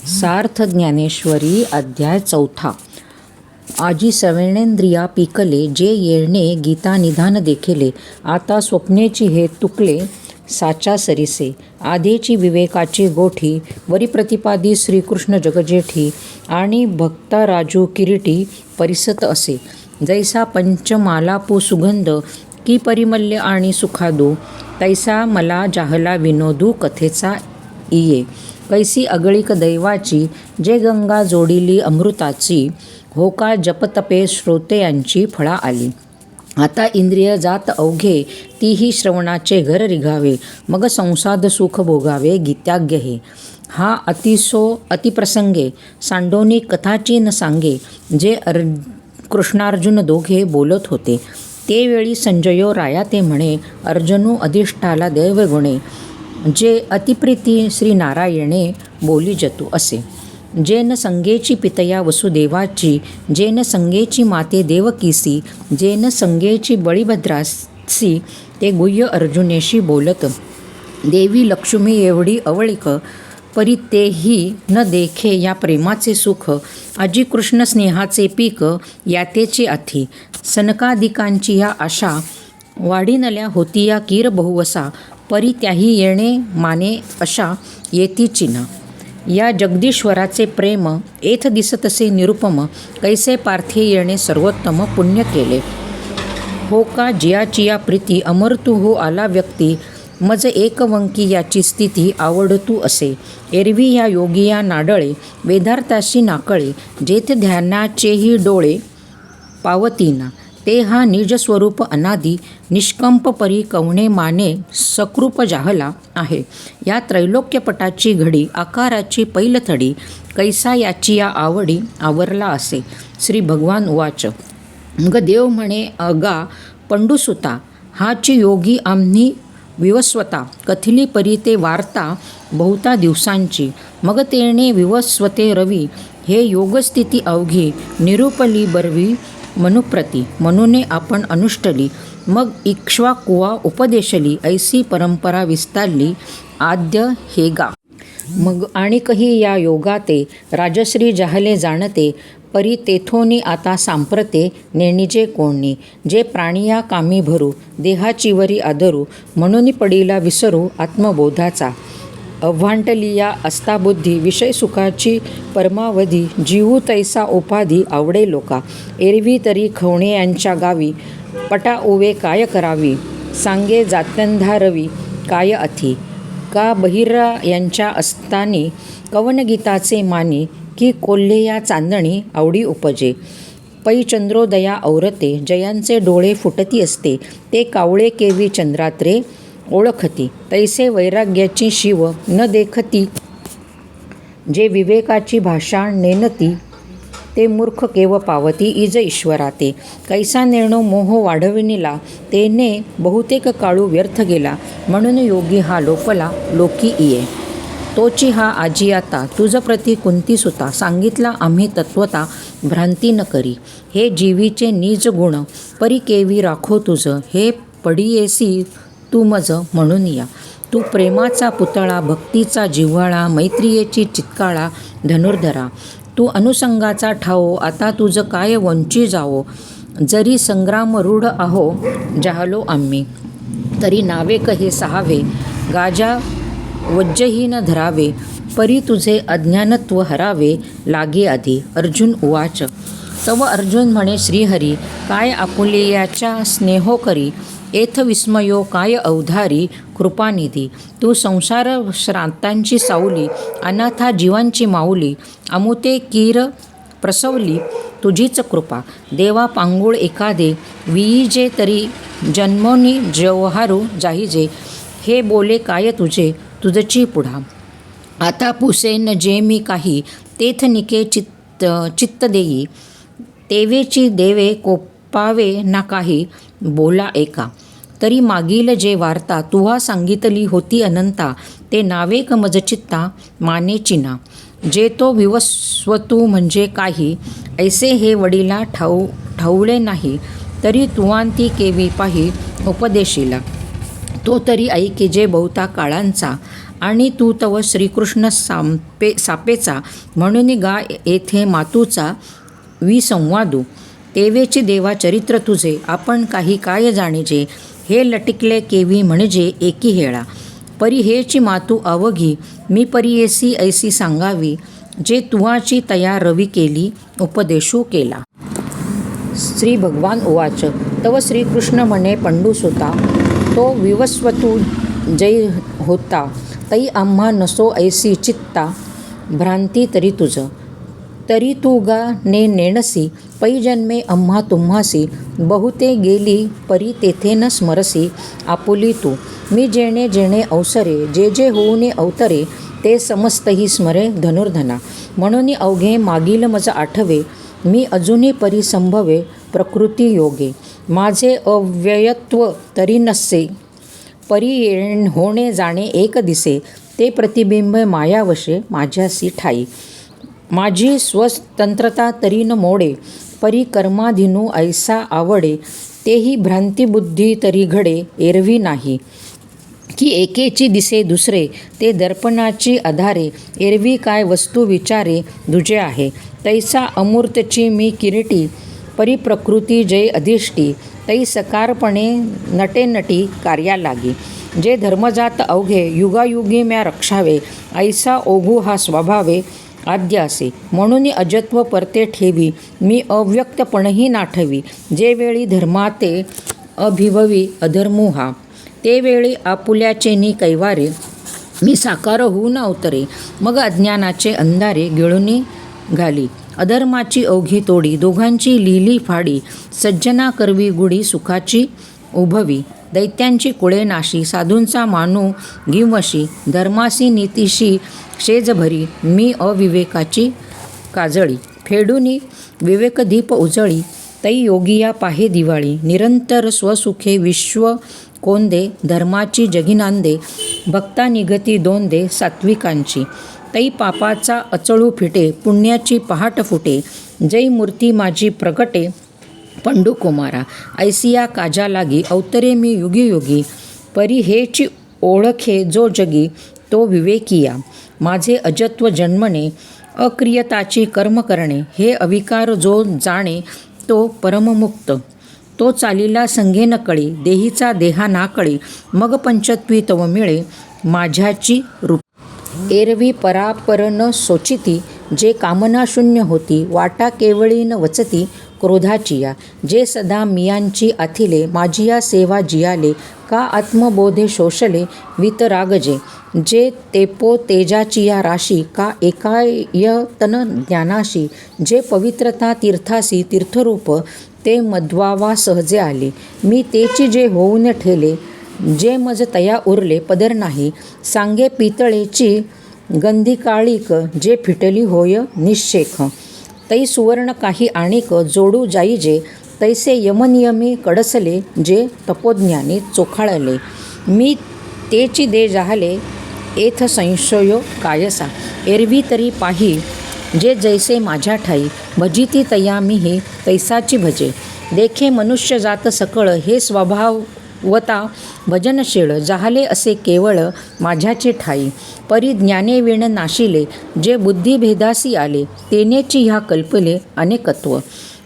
सार्थ ज्ञानेश्वरी अध्याय 4. आजी सवेणेंद्रिया पिकले, जे येणे गीता निधान देखिले. आता स्वप्नेची हे तुकले, साचा सरिसे. आधीची विवेकाची गोठी, वरी प्रतिपादी श्रीकृष्ण जगजेठी. आणि भक्ता राजू किरीटी परिसत असे. जैसा पंचमालापू सुगंध, की परिमल्य आणि सुखादू. तैसा मला जाहला विनोदू कथेचा इये. कैसी अगळिक दैवाची, जे गंगा जोडिली अमृताची. हो का जपतपे श्रोतेयांची फळा आली. आता इंद्रिय जात अवघे, तीही श्रवणाचे घर रिघावे. मग संसाद सुख भोगावे गीत्याज्ञ हे. हा अतिप्रसंगे, सांडोनी कथाची न सांगे. जे कृष्णार्जुन दोघे बोलत होते, ते वेळी संजयो राया ते म्हणे. अर्जुनू अधिष्ठाला दैवगुणे, जे अतिप्रीती श्रीनारायणे बोली जतू असे. जेन संगेची पितया वसुदेवाची, जेन संगेची माते देवकीसी. जेन संगेची बळीभद्रासी, ते गुह्य अर्जुनेशी बोलत. देवी लक्ष्मी एवढी अवळिक, परी तेही न देखे या प्रेमाचे सुख. आजी कृष्ण स्नेहाचे पीक, यातेची आथी. सनकादिकांची या आशा, वाढीनल्या होतिया कीर बहुवसा. परी त्याही येणे माने अशा, येती चिना. या जगदीश्वराचे प्रेम, एथ दिसतसे निरुपम. कैसे पार्थे येणे सर्वोत्तम, पुण्य केले. हो का जियाचिया प्रीती, अमरतू हो आला व्यक्ती. मज एकवंकी याची स्थिती, आवडतू असे. एरवी या योगिया नाडळे, वेदार्थाशी नाकळे. जेथ ध्यानाचेही डोळे पावतीना. ते हा निज स्वरूप अनादी, निष्कंप परी कवणे माने सकृप जाहला आहे. या त्रैलोक्यपटाची घडी, आकाराची पैलथडी. कैसा याची या आवडी आवरला असे. श्री भगवान उवाच. मग देव म्हणे अगा पंडुसुता, हाची योगी आम्ही विवस्वता. कथिली परी ते वार्ता बहुता दिवसांची. मग तेणे विवस्वते रवी, हे योगस्थिती अवघी. निरूपली बरवी मनुप्रती, म्हणूने आपण अनुष्टली. मग इक्ष्वाकुवा उपदेशली, ऐसी परंपरा विस्तारली आद्य हे गा. मग आणि कही या योगाते, राजश्री जाहले जाणते. परी तेथोनी आता सांप्रते, नेणिजे कोणी. जे प्राणिया कामी भरू, देहाची वरी आदरू. म्हणून पडीला विसरू आत्मबोधाचा. अव्हांटलिया असता बुद्धी, विषय सुखाची परमावधी. जीवू तैसा उपाधी, आवडे लोका. एरवी तरी खवणे यांच्या गावी, पटा उवे काय करावी. सांगे जात्यंधारवी काय अथी. का बहिरा यांच्या असतानी, कवन गीताचे मानी. की कोल्हे या चांदणी, आवडी उपजे. पै चंद्रोदया औरते, जयांचे डोळे फुटती असते. ते कावळे केवी चंद्रात्रे, ओळखती. तैसे वैराग्याची शिव न देखती. जे विवेकाची भाषा नेनती, ते मूर्ख केव पावती. इज ईश्वराते. कैसा नेणो मोह वाढविनिला, तेने बहुतेक काळू व्यर्थ गेला. म्हणून योगी हा लोपला, लोकी इये. तोची हा आजी आता, तुझ प्रती कुंती सुता. सांगितला आम्ही तत्वता, भ्रांती न करी. हे जीवीचे निज गुण, परी केवी राखो तुझ. हे पडियेसी तू मज म्हणून या. तू प्रेमाचा पुतळा, भक्तीचा जिव्हाळा. मैत्रियेची चित्काळा धनुर्धरा. तू अनुसंगाचा ठावो, आता तुझ काय वंची जावो. जरी संग्राम रूढ आहो जाहलो आम्ही, तरी नावे कहे सहावे. गाजा वज्जहीन धरावे, परी तुझे अज्ञानत्व हरावे लागे आधी. अर्जुन उवाच. तव अर्जुन म्हणे श्रीहरी, काय आपुलेयाच्या स्नेहो करी. एथ विस्मयो काय अवधारी, कृपानिधी. तू संसार श्रांतांची सावली, अनाथा जीवांची माऊली. अमुते कीर प्रसवली, तुझीच कृपा. देवा पांगुळ एखादे, विईजे तरी जन्मोनी जवहारू जाहीजे. हे बोले काय तुझे, तुझची पुढा. आता पुसेन जे मी काही, तेथ निके चित्त देई. तेवेची देवे कोपावे ना काही, बोला एका. तरी मागील जे वार्ता, तुहा सांगितली होती अनंता. ते नावेक मज चित्ता, माने चिना. जे तो विवस्वतू म्हणजे काही, ऐसे हे वडीला ठाऊळे नाही. तरी तुवांती केवी पाही उपदेशीला. तो तरी ऐके जे बहुता काळांचा. आणि तू तव श्रीकृष्ण सापेचा म्हणून गा येथे मातूचा विसंवादू. तेवेची देवा चरित्र तुझे आपण काही काय जाणीजे, हे लटिकले केवी म्हणजे एकी हेळा. परी हेची मातू अवघी मी परीयेसी ऐसी सांगावी, जे तुवाची तया रवी केली उपदेशू केला. श्री भगवान उवाच तव श्रीकृष्ण म्हणे पंडुसुता, तो विवस्वतू जै होता तै आम्हा नसो ऐसी चित्ता भ्रांती तरी तुझ. तरी तू गा नेणसी पै जन्मे आम्हा तुम्हासी, बहुते गेली परी तेथे न स्मरसी आपुली तू. मी जेणे जेणे अवसरे जे जे होऊने अवतरे, ते समस्तही स्मरे धनुर्धना. म्हणून अवघे मागील मज आठवे, मी अजूनही परी संभवे प्रकृती योगे. माझे अव्ययत्व तरी नसे परी होणे जाणे एक दिसे, ते प्रतिबिंब मायावशे माझ्यासी ठाई. माझी स्वतंत्रता तरी न मोडे, परी कर्माधीनू ऐसा आवडे. तेही भ्रांतिबुद्धी तरी घडे एरवी नाही, की एकेची दिसे दुसरे ते दर्पणाची आधारे. एरवी काय वस्तू विचारे दुजे आहे, तैसा अमूर्तची मी किरीटी. परी प्रकृती जय अधिष्टी, तै सकारपणे नटे नटी कार्या लागी. जे धर्मजात अवघे युगायुगी म्या रक्षावे, ऐसा ओघू हा स्वभावे आद्य असे. म्हणून अजत्व परते ठेवी, मी अव्यक्तपणही नाठवी. जे वेळी धर्माते अभिभवी अधर्मू हा, ते वेळी आपुल्याचेनी कैवारे. मी साकार होऊन अवतरे, मग अज्ञानाचे अंधारे गिळूनी घाली. अधर्माची अवघी तोडी, दोघांची लिहिली फाडी. सज्जना करवी गुढी सुखाची उभवी, दैत्यांची कुळे नाशी. साधूंचा मानू गिवशी, धर्मासी नीतीशी शेज भरी. मी अविवेकाची काजळी, फेडूनी विवेकदीप उजळी. तै योगिया पाहे दिवाळी, निरंतर स्वसुखे विश्व कोंदे. धर्माची जगिनांदे, भक्ता निगती दोंदे सात्विकांची. तै पापाचा अचळू फिटे, पुण्याची पहाट फुटे. जै मूर्ती माझी प्रगटे पंडुकुमारा, ऐसिया काजा लागी. अवतरे मी युगी युगी, परी हेची ओळखे जो जगी तो विवेकिया. माझे अजत्व जन्मणे, अक्रियताची कर्म करणे. हे अविकार जो जाणे तो परममुक्त. तो चालीला संगे न कळी, देहीचा देहा ना कळी. मग पंचत्वी तव मिळे माझ्याची रूप. एरवी परापर न सोचिती, जे कामना शून्य होती. वाटा केवळी न वचती क्रोधाचिया. जे सदा मियांची आथिले, माझिया सेवा जियाले. का आत्मबोधे शोषले वितरागजे, जे तेपो तेजाचिया राशी. का एकायतन ज्ञानाशी, जे पवित्रता तीर्थासी तीर्थरूप. ते मध्वावा सहजे आले, मी तेची जे होऊन ठेले. जे मज तया उरले पदर नाही, सांगे पितळेची गंधिकाळीक. जे फिटली होय निश्शेख, तै सुवर्ण काही आणिक. जोडू जाईजे तैसे यमनियमी कडसले, जे तपोज्ञानी चोखाळले. मी तेची दे जाहले एथ संशयो कायसा. एरवी तरी पाही, जे जैसे माझ्या ठाई. भजिती तया मिही तैसाची भजे. देखे मनुष्य जात सकळ, हे स्वभावता भजनशीळ. जाहले असे केवळ माझ्याचे ठाई. परी ज्ञाने विण नाशिले, जे बुद्धिभेदासी आले. तेनेची ह्या कल्पले अनेकत्व.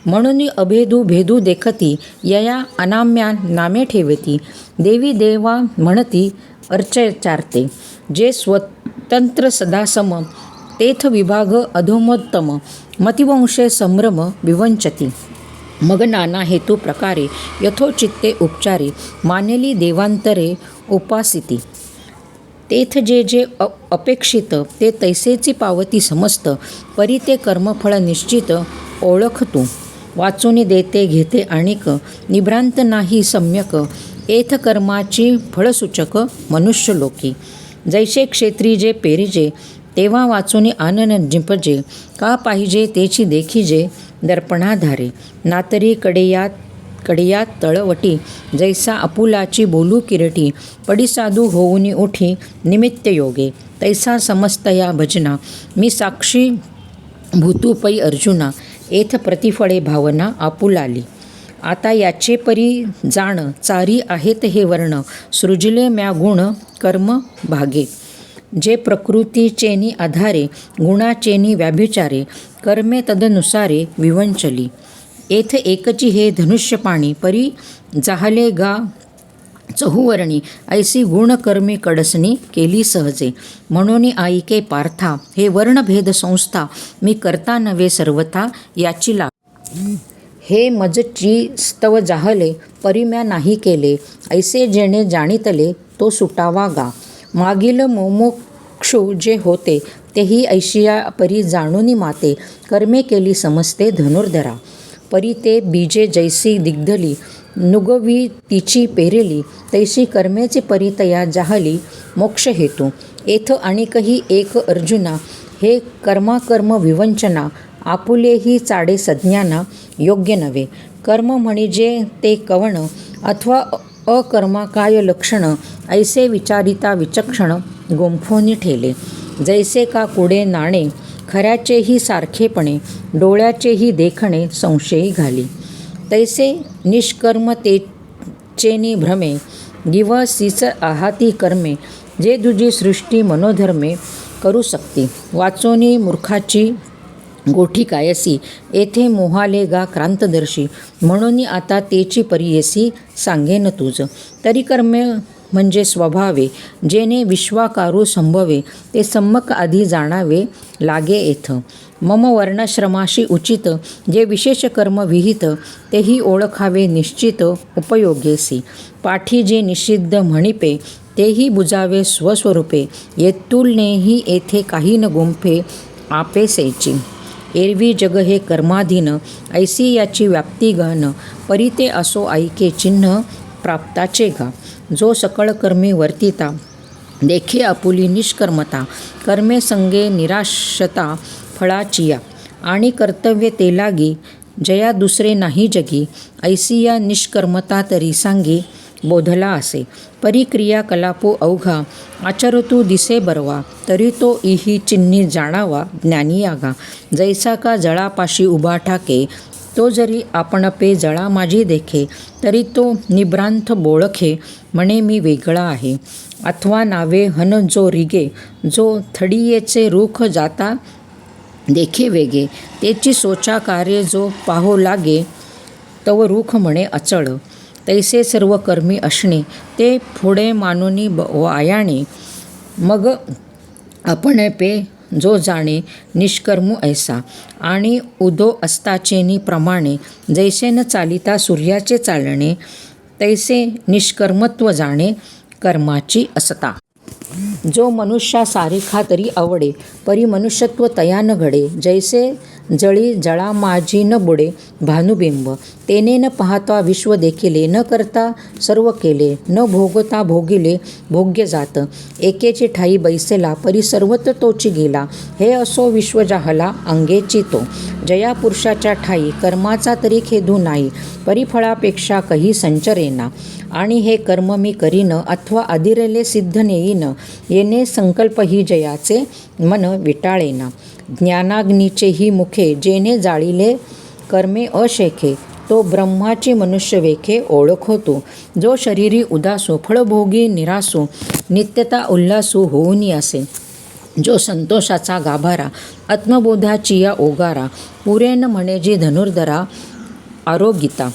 म्हणून अभेदू भेदू देखती, यया अनाम्या नामे ठेवती. देवी देवा म्हणती अर्चचारते, जे स्वतंत्र सदा सम. तेथ विभाग अधोमोत्तम, मतिवंशे संभ्रम विवंचती. मग नाना हेतू प्रकारे यथोचित्ते उपचारी. मानेली देवांतरे उपासिती. तेथ जे जे अपेक्षित, ते तैसेची पावती समस्त. परी ते कर्मफळ निश्चित ओळख तू. वाचून देते घेते आणिक, निभ्रांत नाही सम्यक. एथ कर्माची फळसूचक मनुष्यलोकी. जैसे क्षेत्री जे पेरिजे, तेव्हा वाचून आनन जिंपजे. का पाहिजे तेची देखीजे दर्पणाधारे. नातरी कडेयात तळवटी, जैसा आपुलाची बोलू किरटी. पडी साधू होऊनी उठी निमित्त योगे, तैसा समस्तया भजना. मी साक्षी भूतू पै अर्जुना, एथ प्रतिफळे भावना आपुलाली. आता याचे परी जाण, चारी आहेत हे वर्ण. सृजले म्या गुण कर्म भागे. जे प्रकृतीचेनी आधारे गुणाचेनी व्याभिचारे कर्मे तदनुसारे विवंचली. एथ एकची हे धनुष्यपाणी परी जाहले गा चहुवर्णी ऐसी गुणकर्मी कडसणी केली सहजे. म्हणून आईके पार्था हे वर्णभेद संस्था मी करता नव्हे सर्वथा याची ला. हे मजची स्तव जाहले परी म्या नाही केले ऐसे जेणे जाणितले तो सुटावा गा. मागील मुमुक्षु जे होते तेही ऐशिया परी जाणूनी माते कर्मे केली समजते धनुर्धरा. परी ते बीजे जैसी दिग्धली नुगवी तिची पेरेली तैशी कर्मेचे परी तया जाहली मोक्ष हेतू. येथ आणिकही एक अर्जुना हे कर्माकर्म विवंचना आपुलेही चाडे सज्ञाना योग्य नव्हे. कर्म म्हणजे ते कवण अथवा अकर्मा काय लक्षण ऐसे विचारिता विचक्षण गुंफोनी ठेले. जैसे का कुडे नाणे खऱ्याचेही सारखेपणे डोळ्याचेही देखणे संशयी घाली. तैसे निष्कर्मतेचेनी भ्रमे दिवसीच आहाती कर्मे जे तुझी सृष्टी मनोधर्मे करू शकती. वाचोनी मूर्खाची गोठी कायसी येथे मोहाले गा क्रांतदर्शी. म्हणून आता तेची परियेसी सांगेन तुझ. तरी कर्मे म्हणजे स्वभावे जेने विश्वाकारू संभवे ते सम्मक आधी जाणावे लागे येथ. मम वर्णाश्रमाशी उचित जे विशेष कर्म विहित तेही ओळखावे निश्चित उपयोगेसी. पाठी जे निषिद्ध म्हणिपे तेही बुजावे स्वस्वरूपे येतुलनेही येथे काही न गुंफे आपेसेची. एरवी जग हे कर्माधीन ऐसी याची व्याप्ती गहन परी ते असो ऐके चिन्ह प्राप्ताचे गा. जो सकळ कर्मी वर्तिता देखे आपुली निष्कर्मता कर्मे संगे निराशता फळाचिया आणि कर्तव्य ते लागी जया दुसरे नाही जगी ऐसी या निष्कर्मता तरी सांगी बोधला असे. परी क्रियाकलापो अवघा आचरतू दिसे बरवा तरी तो इही चिन्ही जाणावा ज्ञानी आगा. जैसा का जळापाशी उभा ठाके तो जरी आपण पे जळा माझी देखे तरी तो निभ्रांत बोळखे म्हणे मी वेगळा आहे. अथवा नावे हन जो रिगे जो थडियेचे रूख जाता देखे वेगे तेची सोचा कार्य जो पाहो लागे तव रूख म्हणे अचळ. तैसे सर्व कर्मी असणे ते पुढे मानुनी वायाणे मग आपण पे जो जाणे निष्कर्मू ऐसा. आणि उदो अस्ताचेनी प्रमाणे जैसे न चालिता सूर्याचे चालणे तैसे निष्कर्मत्व जाणे कर्माची असता. जो मनुष्या सारिखा तरी आवडे परी मनुष्यत्व तया न घडे. जैसे जळी जळा माझी न बुडे भानुबिंब तेने न पाहता विश्व देखिले न करता सर्व केले न भोगता भोगिले भोग्य जात. एकेची ठाई बैसेला परी सर्वत्र तोची गेला हे असो विश्व जाहला अंगेची तो. जया पुरुषाच्या ठाई कर्माचा तरी खेदू नाही परी फळापेक्षा कही संचरेना. आणि हे कर्म मी करीन अथवा आदिरले सिद्ध नेईन येणे संकल्प ही जयाचे मन विटाळेना. ज्ञानाग्नीचेही मुखे जेने जाळिले कर्मे अशेखे तो ब्रह्माची मनुष्य वेखे ओळखतो. जो शरीरी उदासो फळभोगी निरासो नित्यता उल्हासू होऊनी असे. जो संतोषाचा गाभारा आत्मबोधाची या ओगारा पुरेन म्हणे जी धनुर्धरा आरोगिता.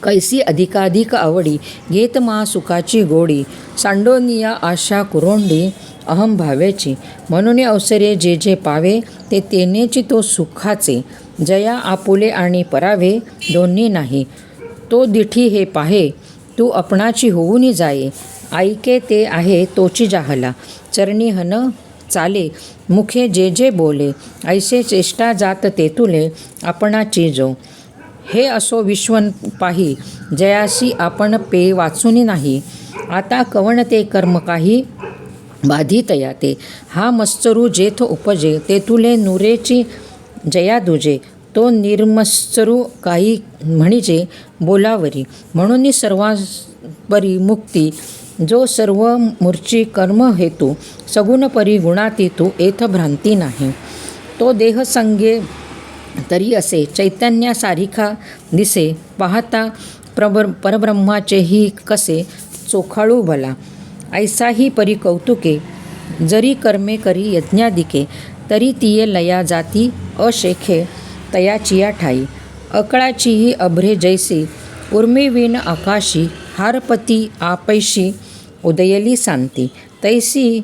कैसी अधिकाधिक आवडी घेत मा सुखाची गोडी सांडोनिया आशा कुरोंडी अहम भावेची. म्हणून अवसरे जे जे पावे ते तेनेची तो सुखाचे. जया आपुले आणि परावे दोन्ही नाही तो दिठी हे पाहे तू आपणाची होऊनी जाये. ऐके ते आहे तोची जाहला चरणी हन चाले मुखे जे जे बोले ऐसे चेष्टा जात तेतुले आपणाची जो. हे असो विश्वन पाही जयासी आपण पे वाचुनी नाही. आता कवण ते कर्म काही बाधितया ते. हा मत्सरू जेथ उपजे तेथुले नुरेची जया दुजे. तो निर्मत्सरू काही म्हणजे बोलावरी. म्हणून सर्वांपरी मुक्ती जो सर्व मूर्ची कर्म हेतू सगुण परी गुणातीतू येथ भ्रांती नाही. तो देह संगे तरी असे चैतन्यासारिखा दिसे पाहता परब्रह्माचेही कसे चोखाळू भला. ऐसाही परी कौतुके जरी कर्मे करी यज्ञादिके तरी तिये लया जाती अशेखे तयाचिया ठाई. अकळाचीही अभ्रे जैसी उर्मिविण आकाशी हारपती आपैशी उदयली सांती. तैसी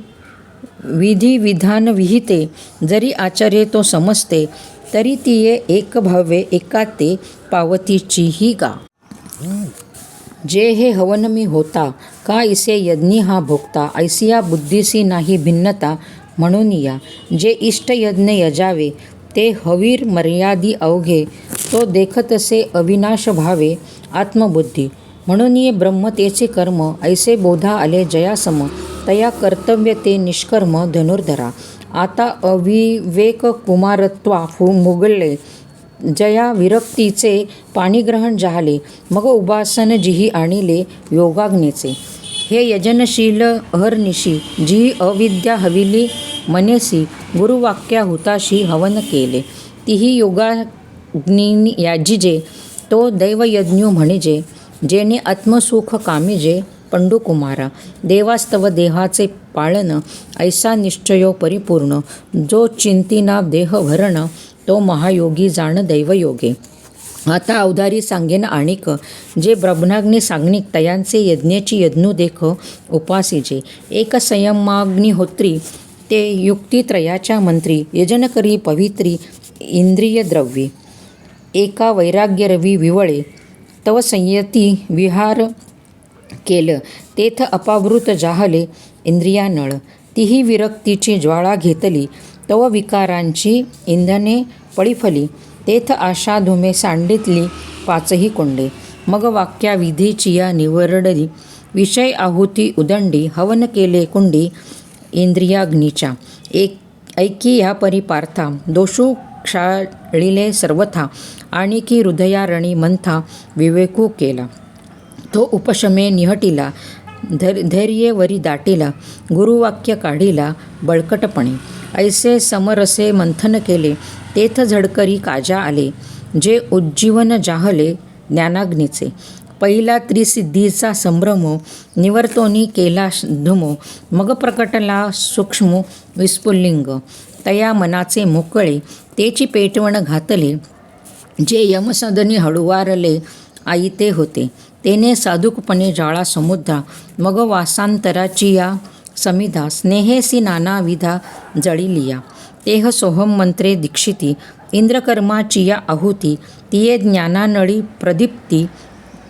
विधी विधान विहिते जरी आचार्ये तो समजते तरी तिये एक भावे एकाते पावतीचीही गा. जे हे हवनमी होता का इसे यज्ञी हा भोगता ऐसिया बुद्धीसी नाही भिन्नता म्हणून या. जे इष्ट यज्ञ यजावे ते हवीर मर्यादी अवघे तो देखतसे अविनाश भावे आत्मबुद्धी. म्हणून ये ब्रह्म तेचे कर्म ऐसे बोधा आले जयासम तया कर्तव्य ते निष्कर्म धनुर्धरा. आता अविवेक कुमारत्वा मुगळे जया विरक्तीचे पाणीग्रहण जाहले मग उपासन जिही आणिले योगाग्नीचे. हे यजनशील अहर्निशी जी अविद्या हविली मनेसी गुरुवाक्या हुताशी हवन केले तिही योगाग्नी याजिजे तो दैवयज्ञू म्हणिजे जेणे आत्मसुख कामिजे. पंडुकुमारा देवास्तव देहाचे पाळन ऐसा निश्चयो परिपूर्ण जो चिंतिना देहभरण तो महायोगी जाण दैवयोगे. आता अवधारी सांगेन आणिक जे ब्रह्माग्नी सांगणिक तयांचे यज्ञेची यज्ञू देख उपासीजे. एक संयमाग्निहोत्री ते युक्तित्रयाच्या मंत्री यजन करी पवित्री इंद्रिय द्रव्ये. एका वैराग्यरवी विवळे तव संयती विहार केल तेथ अपावृत जाहले इंद्रियानळ. तिही विरक्तीची ज्वाळा घेतली तव विकारांची इंधने पळीफली. तेथ आशा धुमे सांडितली पाचही कोंडे. मग वाक्या विधीचिया निवरडली विषय आहुती उदंडी. हवन केले कुंडी इंद्रियाग्नीच्या. ऐकी ह्या परी पार्था दोषू क्षाळिले सर्वथा. आणि की हृदयारणी मंथा विवेकू केला. तो उपशमे निहटिला धैर्यवरी दाटिला. गुरुवाक्य काढिला बळकटपणे. ऐसे समरसे मंथन केले तेथ झडकरी काजा आले. जे उज्जीवन जाहले ज्ञानाग्नीचे. पहिला त्रिसिद्धीचा संभ्रम निवर्तोनी केला धुमो. मग प्रकटला सूक्ष्म विस्फुल्लिंग. तया मनाचे मोकळे तेची पेटवण घातले. जे यमसदनी हळुवारले आईते होते तेने साधुकपणे जाळा समुद्रा. मग वासांतराची या समिधा स्नेहेसी नानाविधा जळिलिया. तेह सोहम मंत्रे दीक्षिती इंद्रकर्माची या आहुती. तिये ज्ञानानळी प्रदीप्ती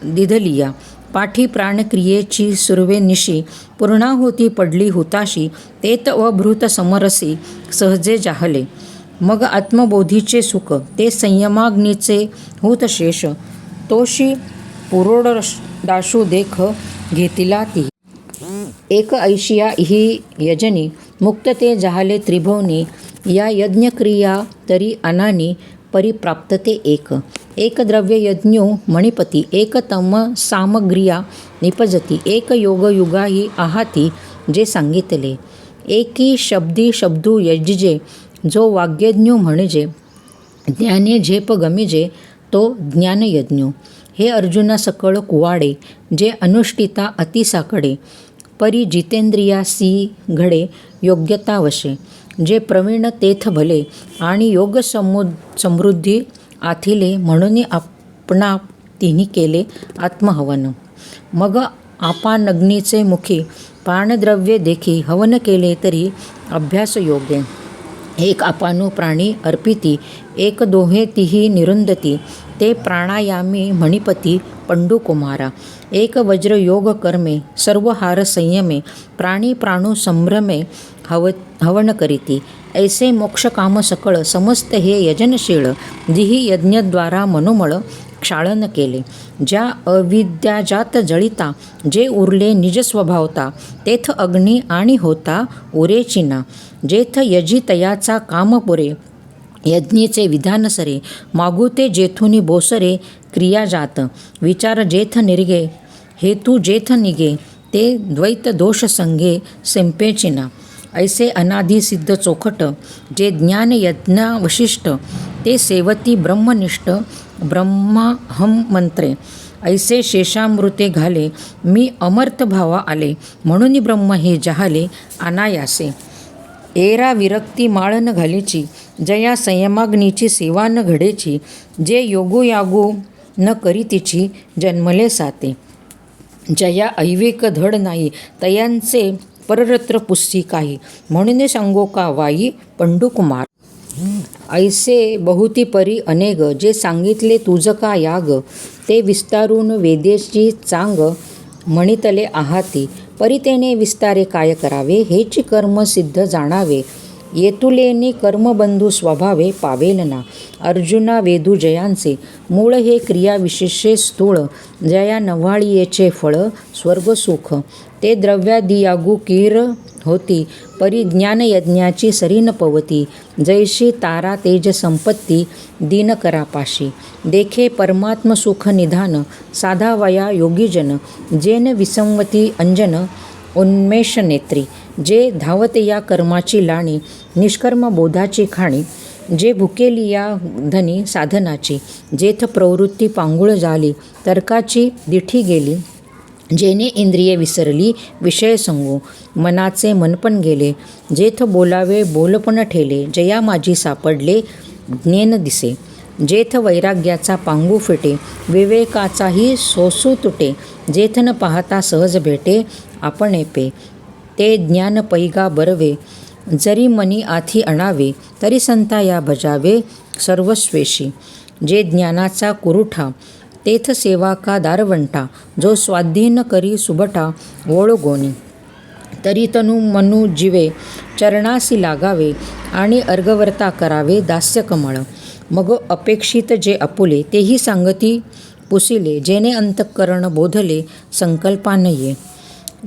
दिधलिया. पाठी प्राणक्रियेची सुर्वे निशी पूर्णाहुती पडली हुताशी. तेत अभृत समरसी सहजे जाहले. मग आत्मबोधीचे सुख ते संयमाग्नीचे हुतशेष. तोशी पुरोडाशू देख घेतिला ती. एक ऐशिया ही यजनी मुक्त ते जाहले त्रिभुवनी. या यज्ञक्रिया तरी अनानी परिप्राप्तते एक. एक द्रव्य यज्ञो मणिपती. एक तम सामग्रिया निपजती. एक योगयुगा ही आहाती जे सांगितले. एकी शब्दी शब्दू यजिजे जो वाग्यज्ञू म्हणजे. ज्ञाने झेप गमिजे तो ज्ञानयज्ञू. हे अर्जुना सकळ कुवाडे जे अनुष्ठिता अतिसाकडे. परी जितेंद्रियासी घडे योग्यता वशे. जे प्रवीण तेथ भले आणि योग समृद्धी आथिले. म्हणून आपणा तिन्ही केले आत्महवन. मग आपानग्नीचे मुखी प्राणद्रव्ये देखी हवन केले तरी अभ्यास योग्य. एक अपानो प्राणी अर्पिती. एक दोहे तिही निरुंदती. ते प्राणायामी मणिपती पंडुकुमारा. एक वज्र योग कर्मे सर्व हार संयमे. प्राणी प्राणू संभ्रमे हवन करीती. ऐसे मोक्षकाम सकळ समस्त हे यजनशीळ. दिही यज्ञद्वारा मनोमळ क्षाळन केले. ज्या अविद्याजात जळिता जे उरले निज स्वभावता. तेथ अग्नी आणि होता उरेचिना. जेथ यजी तयाचा काम पुरे. यज्ञेचे विधान सरे मागुते जेथुनी बोसरे. क्रिया जात विचार जेथ निर्गे हेतू जेथ निगे. ते द्वैत दोष संघे संपेचिना. ऐसे अनादि सिद्ध चोखट जे ज्ञान यज्ञावशिष्ट. ते सेवती ब्रह्मनिष्ठ ब्रह्माहम मंत्रे. ऐसे शेषामृते घाले मी अमर्त भावा आले. म्हणून ब्रह्म हे जहाले अनायासे. एरा विरक्ती माळ न घालेची, जया संयमाग्नीची सेवा न घडेची, जे योगुयागू न करीतीची जन्मले साते. जया ऐवेक धड नाही, तयांचे पररत्र पुस्सी काही, म्हणून सांगो का वाई पंडुकुमार. ऐसे बहुती परी अनेक, जे सांगितले तुझ का याग, ते विस्तारून वेदेची चांग, म्हणितले आहाती. परितेने विस्तारे काय करावे, हेची कर्म सिद्ध जाणावे, येतुलेनी कर्मबंधू स्वभावे पावेल ना. अर्जुना वेदू जयांचे, मूळ हे क्रियाविशेषे स्थूळ, जया नव्हाळीयेचे फळ स्वर्गसुख, ते द्रव्यादियागू कीर होती, परी ज्ञानयज्ञाची सरीन पवती, जैशी तारा तेज संपत्ती दीन करापाशी, देखे परमात्म सुख निधान, साधावया योगीजन, जेन विसंवती अंजन उन्मेष नेत्री, जे धावते या कर्माची लाणी, निष्कर्म बोधाची खाणी, जे भुकेली या धनी साधनाची, जेथ प्रवृत्ती पांगुळ झाली, तर्काची दिठी गेली, जेने इंद्रिये विसरली विषय संगो, मनाचे मनपण गेले, जेथ बोलावे बोलपण ठेले, जया माझी सापडले ज्ञेन दिसे, जेथ वैराग्याचा पांगू फिटे, विवेकाचाही सोसू तुटे, जेथ न पाहता सहज भेटे आपण पे, ते ज्ञान पैगा बरवे, जरी मनी आथी अणावे, तरी संता या भजावे सर्वस्वेशी, जे ज्ञानाचा कुरुठा, तेथ सेवा का दारवंटा, जो स्वाधीन करी सुबटा ओळगोनी, तरी तनु मनु जीवे चरणासी लागावे, आणि अर्गवर्ता करावे दास्य कमळ, मग अपेक्षित जे अपुले, तेही सांगती पुसिले, जेने अंतःकरण बोधले संकल्पानये,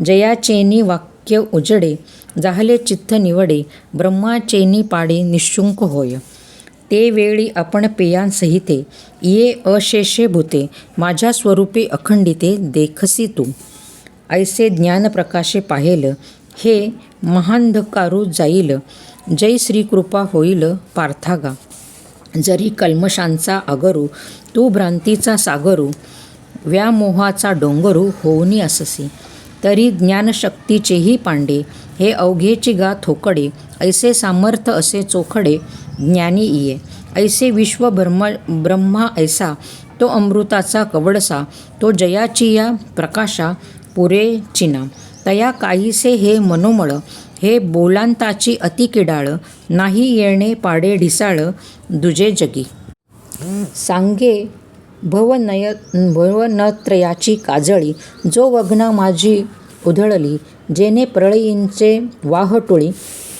जयाचेनी वाक्य उजडे, जाहले चित्त निवडे, ब्रह्माचेनी पाडे निशुंक होय, ते वेळी आपण पेयांसहिते, ये अशेषे भूते, माझ्या स्वरूपी अखंडिते देखसी तू. ऐसे ज्ञानप्रकाशे पाहेल, हे महांधकारू जाईल, जय श्रीकृपा होईल पार्थागा, जरी कल्मशांचा अगरू, तू भ्रांतीचा सागरू, व्यामोहाचा डोंगरू होऊनी अससी, तरी ज्ञानशक्तीचेही पांडे, हे अवघेची गा थोकडे, ऐसे सामर्थ असे चोखडे ज्ञानी इये, ऐसे विश्व ब्रह्मा ऐसा, तो अमृताचा कवडसा, तो जयाची या प्रकाशा पुरे चिना, तया काहीसे हे मनोमळ, हे बोलांताची अति किडाळ, नाही येणे पाडे ढिसाळ दुजे जगी. सांगे भवनत्रयाची काजळी, जो वग्ना माझी उधळली, जेने प्रळयींचे वाहटुळी,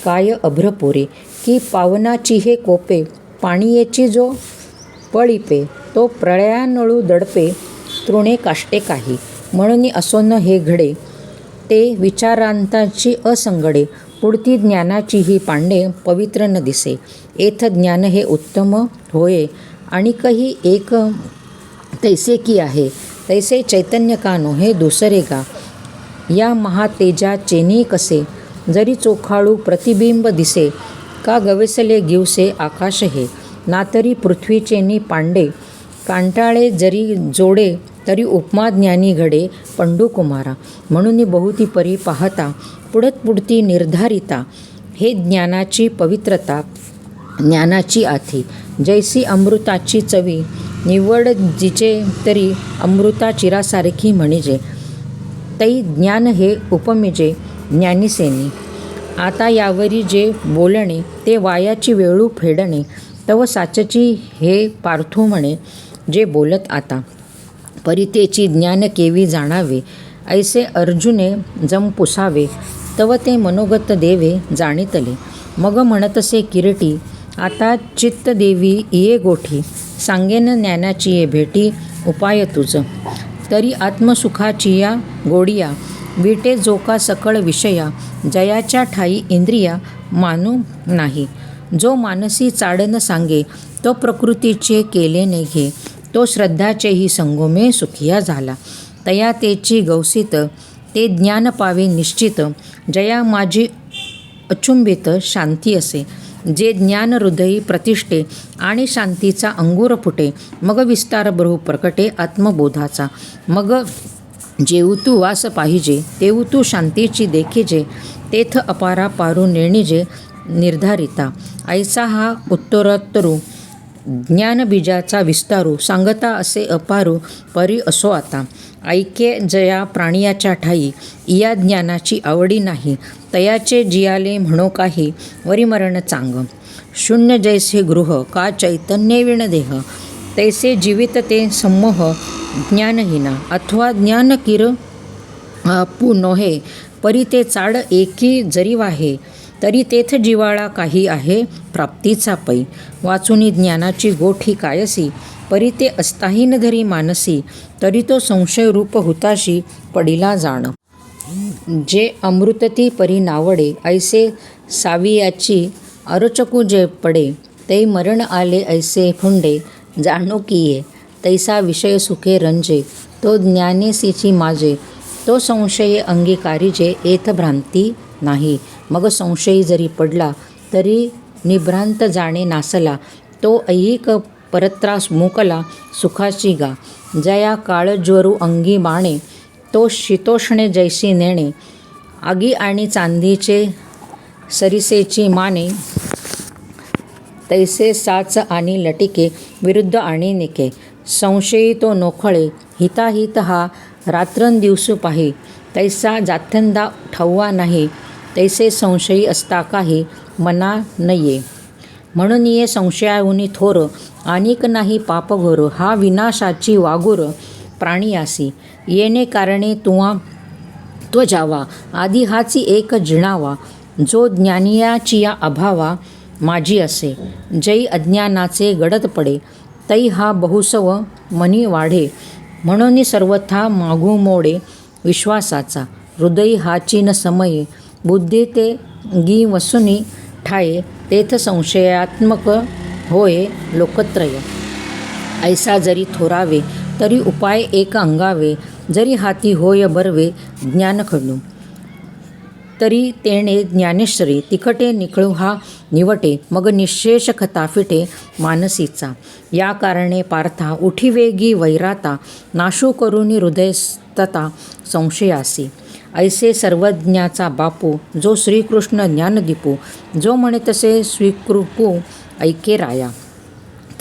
काय अभ्रपुरे, की पावनाची हे कोपे, पाणीयेची जो पळिपे, तो प्रळयानळू दडपे, तृणे काष्टे काही, म्हणून असोन हे घडे, ते विचारांताची असंगडे, पुढती ज्ञानाची ही पांडे पवित्र न दिसे, एथ ज्ञान हे उत्तम होये, आणि काही एक तैसे की आहे, तैसे चैतन्य का नोहे दुसरे गा, या महातेजा चेनी कसे, जरी चोखाळू प्रतिबिंब दिसे, का गवेसले गिवसे आकाश हे, नातरी पृथ्वीचेनी पांडे, कांटाळे जरी जोडे, तरी उपमा ज्ञानी घडे पंडुकुमारा, म्हणून बहुती परी पाहता, पुढत पुढती निर्धारिता, हे ज्ञानाची पवित्रता, ज्ञानाची आथी, जैसी अमृताची चवी, निवड जिचे तरी अमृता चिरासारखी म्हणिजे, तै ज्ञान हे उपमिजे ज्ञानीसेनी, आता यावरी जे बोलणे, ते वायाची वेळू फेडणे, तव साचची हे पार्थू म्हणे, जे बोलत आता, परितेची ज्ञान केवी जाणावे, ऐसे अर्जुने जम पुसावे, तव ते मनोगत देवे जाणितले, मग म्हणतसे किरीटी, आता चित्त देवी ये गोठी, सांगेन ज्ञानाची ये भेटी, उपाय तुझ, तरी आत्मसुखाची या गोडिया, विटे जोका सकळ विषया, जयाच्या ठाई इंद्रिया मानू नाही, जो मानसी चाडन सांगे, तो प्रकृतीचे केले ने घे, तो श्रद्धाचेही संगोमे सुखिया झाला, तया तेची गवसित, ते ज्ञान पावे निश्चित, जया माझी अचुंबित शांती असे, जे ज्ञान हृदयी प्रतिष्ठे, आणि शांतीचा अंगूर फुटे, मग विस्तार बहु प्रकटे आत्मबोधाचा, मग जेऊ तू वास पाहिजे, तेऊ तू शांतीची देखीजे, तेथ अपारा पारू नेणीजे, निर्धारिता ऐसा हा उत्तरोत्तरू ज्ञानबीजाचा विस्तारू सांगता असे अपारू परी असो आता ऐके जया प्राणियाच्या ठाई इया ज्ञानाची आवडी नाही तयाचे जियाले म्हणो काही वरिमरण चांग शून्य जैसे गृह का चैतन्य विण देह तैसे जीवित ते सम्मोह ज्ञानहीना अथवा ज्ञान किर पू नोहे परी ते चाड एकी जरी वाहे तरी तेथ जिवाळा काही आहे प्राप्तीचा पै वाचुनी ज्ञानाची गोठी कायसी परी ते अस्ताहीन धरी मानसी तरी तो संशयरूप हुताशी पडिला जाण जे अमृतती परी नावडे ऐसे सावियाची अरचकू जे पडे ते मरण आले ऐसे फुंडे जाणो किये तैसा विषय सुखे रंजे तो ज्ञानेसीची माजे तो संशय अंगीकारीजे एथ भ्रांती नाही मग संशयी जरी पडला तरी निभ्रांत जाणे नासला तो ऐहिक परत्रास मुकला सुखाची गा जया काळज्वरू अंगी बाणे तो शीतोष्णे जैसी नेणे आगी आणि चांदीचे सरिसेची माने तैसे साच आणि लटिके विरुद्ध आणि निके संशयी तो नोखळे हिताहित हा रात्रंदिवसू पाही तैसा जाथ्यंदा ठव्वा नाही तैसे संशयी असता काही मना नये म्हणून ये संशयाहुनी थोर अनेक नाही पाप घोर हा विनाशाची वागुर प्राणियासी येणे कारणे तुवा तो जावा आधी हाची एक जिणावा जो ज्ञानियाची या अभावा माझी असे जै अज्ञानाचे गडद पडे तै हा बहुसव मनी वाढे म्हणून सर्वथा मागू मोडे विश्वासाचा हृदयी हाची न समये बुद्धी ते गी वसुनी ठाये तेथ संशयात्मक होय लोकत्रय ऐसा जरी थोरावे तरी उपाय एक अंगावे जरी हाती होय बरवे ज्ञान खडू तरी तेणे ज्ञानेश्वरी तिखटे निखळू हा निवटे मग निशेष खताफिटे मानसीचा या कारणे पार्था उठी वेगी वैराता नाशू करुनी हृदयस्तता संशयासी ऐसे सर्वज्ञाचा बापू जो श्रीकृष्ण ज्ञानदीपू जो म्हणे तसे स्वीकृपू ऐके राया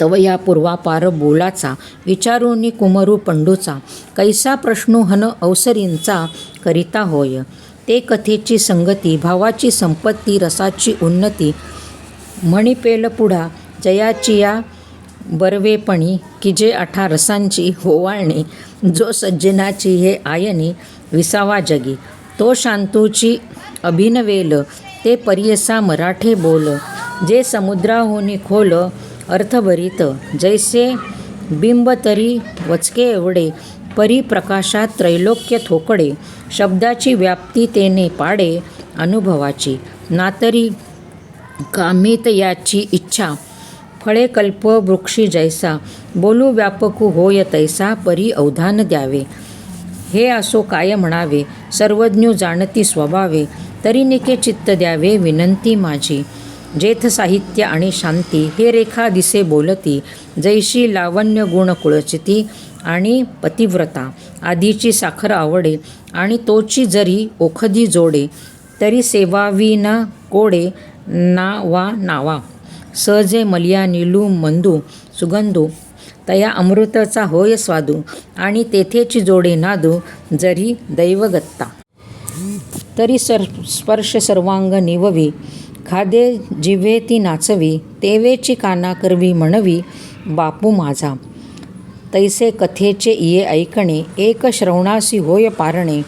तव या पूर्वापार बोलाचा विचारूनी कुमरू पंडूचा कैसा प्रश्नो हन अवसरींचा करिता होय ते कथेची संगती भावाची संपत्ती रसाची उन्नती म्हणी पेल पुढा जयाची या बरवेपणी की जे 18 रसांची होवाळणी जो सज्जनाची हे आयनी विसावा जगी तो शांतूची अभिनवेल ते परियसा मराठे बोल जे समुद्राहोनी खोल अर्थभरित जैसे बिंब तरी वचके एवढे परी प्रकाशात त्रैलोक्य थोकडे शब्दाची व्याप्ती तेने पाडे अनुभवाची नातरी कामित याची इच्छा फळे कल्प वृक्षी जैसा बोलू व्यापकू होय तैसा परी अवधान द्यावे हे असो काय म्हणावे सर्वज्ञ जाणती स्वभावे तरी निके चित्त द्यावे विनंती माझी जेथ साहित्य आणि शांती हे रेखा दिसे बोलती जैशी लावण्य गुण कुळचिती आणि पतिव्रता आधीची साखर आवडे आणि तोची जरी ओखदी जोडे तरी सेवावी न कोडे नावा नावा सहजे मलिया निलू मंदू सुगंधू तया अमृतचा होय स्वादू आणि तेथेची जोडे नादू जरी दैवगत्ता तरी स्पर्श सर्वांग निववी खादे जिव्हे ती नाचवी तेवेची काना करवी म्हणवी बापू माझा तैसे कथेचे इये ऐकणे एक श्रवणासी होय पारणे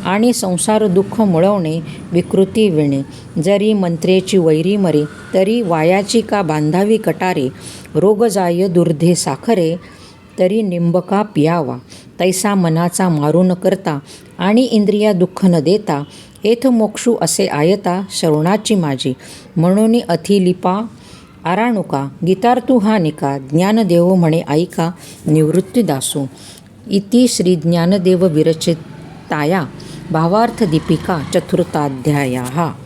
आणि संसार दुःख मुळवणे विकृती विणे जरी मंत्रेची वैरी मरे तरी वायाची का बांधावी कटारे रोग जाय दुर्धे साखरे तरी निंबका पियावा तैसा मनाचा मारू न करता आणि इंद्रिया दुःख न देता एथ मोक्षू असे आयता श्रवणाची माझी म्हणून अथिलिपा आराणुका गीतार्थू हा निका ज्ञानदेव म्हणे ऐका निवृत्तीदासू इति श्री ज्ञानदेव विरचिताया भावार्थ दीपिका चतुर्थाध्यायः।